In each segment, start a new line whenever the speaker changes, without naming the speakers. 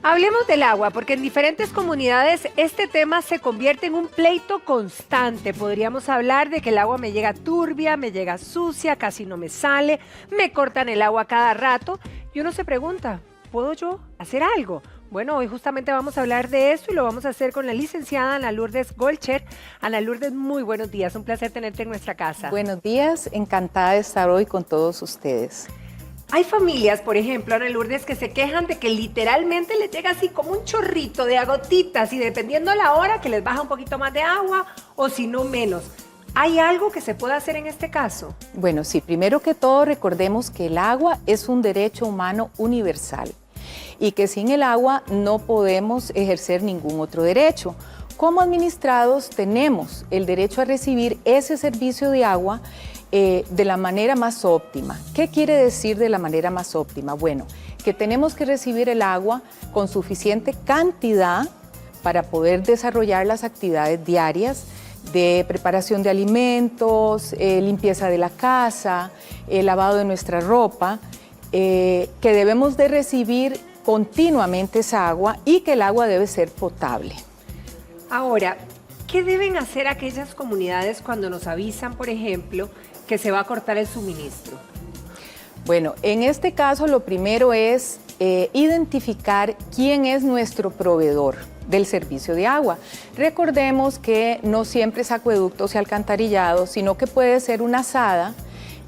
Hablemos del agua, porque en diferentes comunidades este tema se convierte en un pleito constante. Podríamos hablar de que el agua me llega turbia, me llega sucia, casi no me sale, me cortan el agua cada rato y uno se pregunta, ¿puedo yo hacer algo? Bueno, hoy justamente vamos a hablar de eso y lo vamos a hacer con la licenciada Ana Lourdes Golcher. Ana Lourdes, muy buenos días, un placer tenerte en nuestra casa.
Buenos días, encantada de estar hoy con todos ustedes.
Hay familias, por ejemplo, Ana Lourdes, que se quejan de que literalmente les llega así como un chorrito de gotitas y dependiendo la hora que les baja un poquito más de agua o si no menos. ¿Hay algo que se pueda hacer en este caso?
Bueno, sí, primero que todo recordemos que el agua es un derecho humano universal y que sin el agua no podemos ejercer ningún otro derecho. Como administrados tenemos el derecho a recibir ese servicio de agua de la manera más óptima. ¿Qué quiere decir de la manera más óptima? Bueno, que tenemos que recibir el agua con suficiente cantidad para poder desarrollar las actividades diarias de preparación de alimentos, limpieza de la casa, lavado de nuestra ropa, que debemos de recibir continuamente esa agua y que el agua debe ser potable.
Ahora, ¿qué deben hacer aquellas comunidades cuando nos avisan, por ejemplo, que se va a cortar el suministro?
Bueno, en este caso lo primero es identificar quién es nuestro proveedor del servicio de agua. Recordemos que no siempre es acueductos y alcantarillados, sino que puede ser una SADA,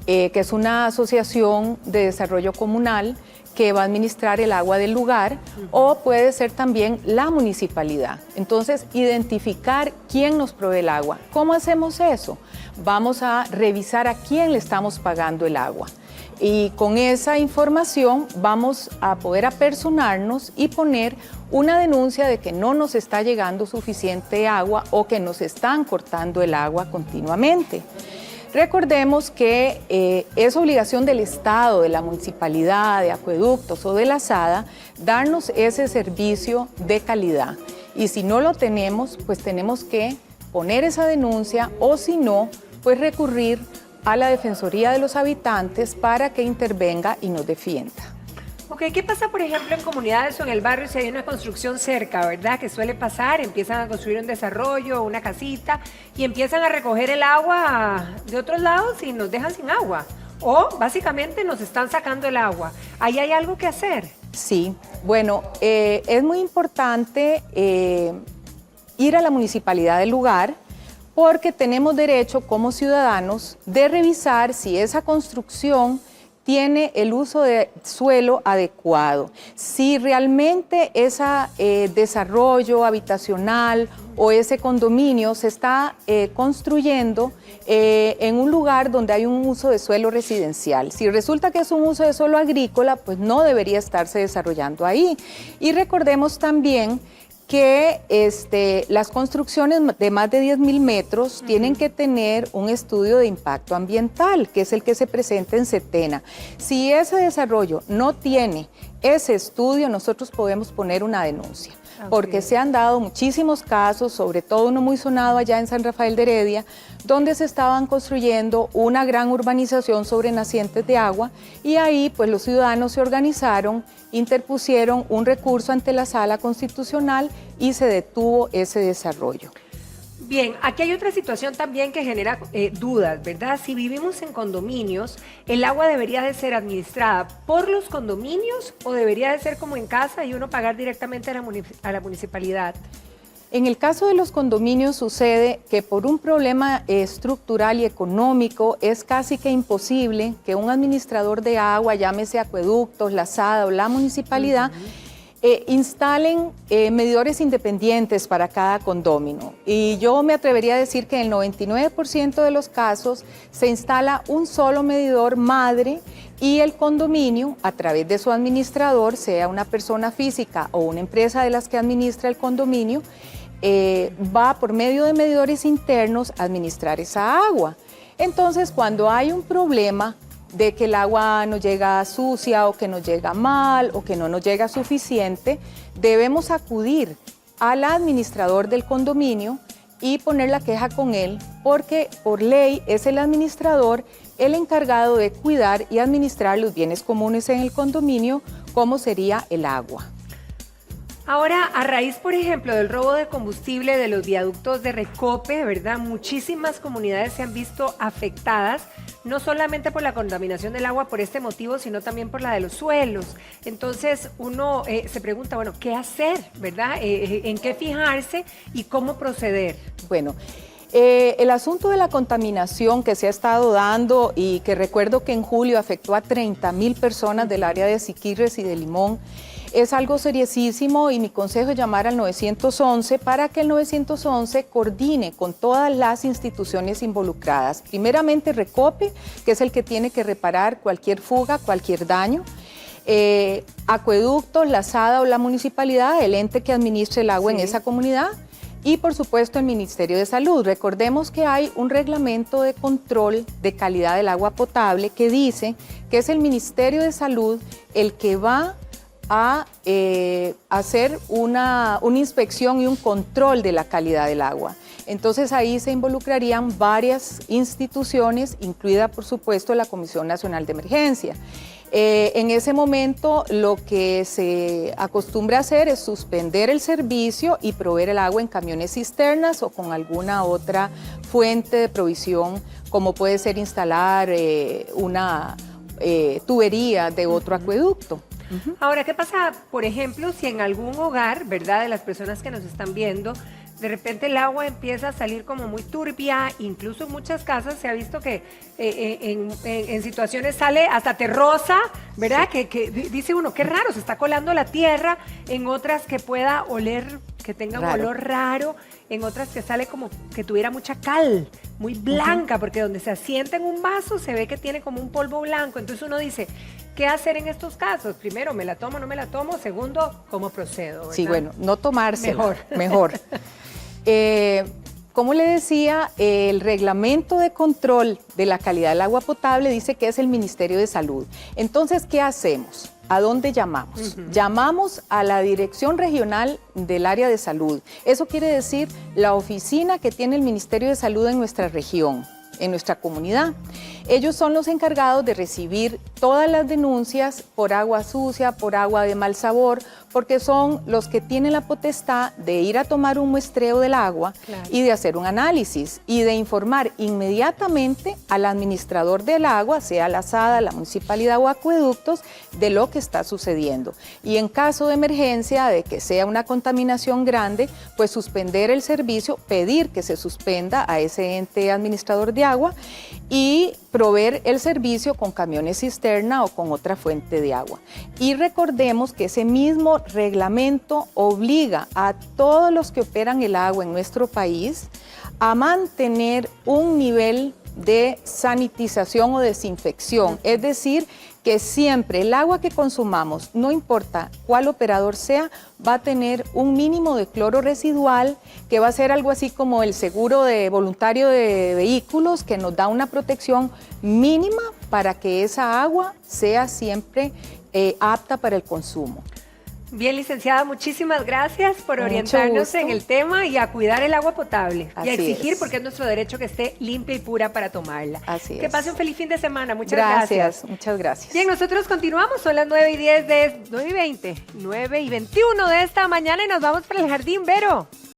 que es una asociación de desarrollo comunal que va a administrar el agua del lugar, o puede ser también la municipalidad. Entonces, identificar quién nos provee el agua. ¿Cómo hacemos eso? Vamos a revisar a quién le estamos pagando el agua. Y con esa información vamos a poder apersonarnos y poner una denuncia de que no nos está llegando suficiente agua o que nos están cortando el agua continuamente. Recordemos que es obligación del Estado, de la municipalidad, de acueductos o de la SADA, darnos ese servicio de calidad. Y si no lo tenemos, pues tenemos que poner esa denuncia o si no, pues recurrir a la Defensoría de los Habitantes para que intervenga y nos defienda.
Ok, ¿qué pasa, por ejemplo, en comunidades o en el barrio si hay una construcción cerca, verdad? Que suele pasar, empiezan a construir un desarrollo, una casita y empiezan a recoger el agua de otros lados y nos dejan sin agua. O básicamente nos están sacando el agua. ¿Ahí hay algo que hacer?
Sí, bueno, es muy importante ir a la municipalidad del lugar porque tenemos derecho como ciudadanos de revisar si esa construcción tiene el uso de suelo adecuado. Si realmente ese desarrollo habitacional o ese condominio se está construyendo en un lugar donde hay un uso de suelo residencial. Si resulta que es un uso de suelo agrícola, pues no debería estarse desarrollando ahí. Y recordemos también que las construcciones de más de 10.000 metros tienen que tener un estudio de impacto ambiental, que es el que se presenta en Setena. Si ese desarrollo no tiene ese estudio, nosotros podemos poner una denuncia. Porque se han dado muchísimos casos, sobre todo uno muy sonado allá en San Rafael de Heredia, donde se estaban construyendo una gran urbanización sobre nacientes de agua y ahí pues los ciudadanos se organizaron, interpusieron un recurso ante la Sala Constitucional y se detuvo ese desarrollo.
Bien, aquí hay otra situación también que genera dudas, ¿verdad? Si vivimos en condominios, ¿el agua debería de ser administrada por los condominios o debería de ser como en casa y uno pagar directamente a la municipalidad?
En el caso de los condominios sucede que por un problema estructural y económico es casi que imposible que un administrador de agua, llámese acueductos, la SADA o la municipalidad, instalen medidores independientes para cada condominio. Y yo me atrevería a decir que en el 99% de los casos se instala un solo medidor madre y el condominio, a través de su administrador, sea una persona física o una empresa de las que administra el condominio, va por medio de medidores internos a administrar esa agua. Entonces, cuando hay un problema de que el agua nos llega sucia o que nos llega mal o que no nos llega suficiente, debemos acudir al administrador del condominio y poner la queja con él, porque por ley es el administrador el encargado de cuidar y administrar los bienes comunes en el condominio, como sería el agua.
Ahora, a raíz, por ejemplo, del robo de combustible de los viaductos de Recope, ¿verdad? Muchísimas comunidades se han visto afectadas, no solamente por la contaminación del agua por este motivo, sino también por la de los suelos. Entonces, uno se pregunta, bueno, ¿qué hacer, verdad? ¿En qué fijarse y cómo proceder?
Bueno, el asunto de la contaminación que se ha estado dando y que recuerdo que en julio afectó a 30,000 personas del área de Siquirres y de Limón, es algo seriosísimo y mi consejo es llamar al 911 para que el 911 coordine con todas las instituciones involucradas. Primeramente Recope, que es el que tiene que reparar cualquier fuga, cualquier daño. Acueductos, la SADA o la municipalidad, el ente que administre el agua en esa comunidad. Y por supuesto el Ministerio de Salud. Recordemos que hay un reglamento de control de calidad del agua potable que dice que es el Ministerio de Salud el que va a hacer una inspección y un control de la calidad del agua. Entonces ahí se involucrarían varias instituciones, incluida por supuesto la Comisión Nacional de Emergencia. En ese momento lo que se acostumbra a hacer es suspender el servicio y proveer el agua en camiones cisternas o con alguna otra fuente de provisión, como puede ser instalar una tubería de otro acueducto.
Ahora, ¿qué pasa, por ejemplo, si en algún hogar, ¿verdad?, de las personas que nos están viendo, de repente el agua empieza a salir como muy turbia? Incluso en muchas casas se ha visto que en situaciones sale hasta terrosa, ¿verdad? Sí. Que dice uno, qué raro, se está colando la tierra. En otras que pueda oler, que tenga un olor raro. En otras que sale como que tuviera mucha cal, muy blanca, porque donde se asienta en un vaso se ve que tiene como un polvo blanco. Entonces uno dice, ¿qué hacer en estos casos? Primero, ¿me la tomo o no me la tomo? Segundo, ¿cómo procedo? ¿Verdad?
Sí, bueno, no tomársela.
Mejor.
Como le decía, el reglamento de control de la calidad del agua potable dice que es el Ministerio de Salud. Entonces, ¿qué hacemos? ¿A dónde llamamos? Llamamos a la Dirección Regional del Área de Salud. Eso quiere decir la oficina que tiene el Ministerio de Salud en nuestra región, en nuestra comunidad. Ellos son los encargados de recibir todas las denuncias por agua sucia, por agua de mal sabor, porque son los que tienen la potestad de ir a tomar un muestreo del agua y de hacer un análisis y de informar inmediatamente al administrador del agua, sea la SADA, la municipalidad o acueductos, de lo que está sucediendo. Y en caso de emergencia, de que sea una contaminación grande, pues suspender el servicio, pedir que se suspenda a ese ente administrador de agua y proveer el servicio con camiones cisterna o con otra fuente de agua. Y recordemos que ese mismo reglamento obliga a todos los que operan el agua en nuestro país a mantener un nivel de sanitización o desinfección, es decir, que siempre el agua que consumamos, no importa cuál operador sea, va a tener un mínimo de cloro residual, que va a ser algo así como el seguro de voluntario de vehículos, que nos da una protección mínima para que esa agua sea siempre apta para el consumo.
Bien, licenciada, muchísimas gracias por orientarnos en el tema y a cuidar el agua potable. Y a exigir, porque es nuestro derecho, que esté limpia y pura para tomarla.
Así es.
Que pase un feliz fin de semana. Muchas gracias.
Muchas gracias.
Bien, nosotros continuamos. Son las 9:10 9:20, 9:21 de esta mañana y nos vamos para el jardín, Vero.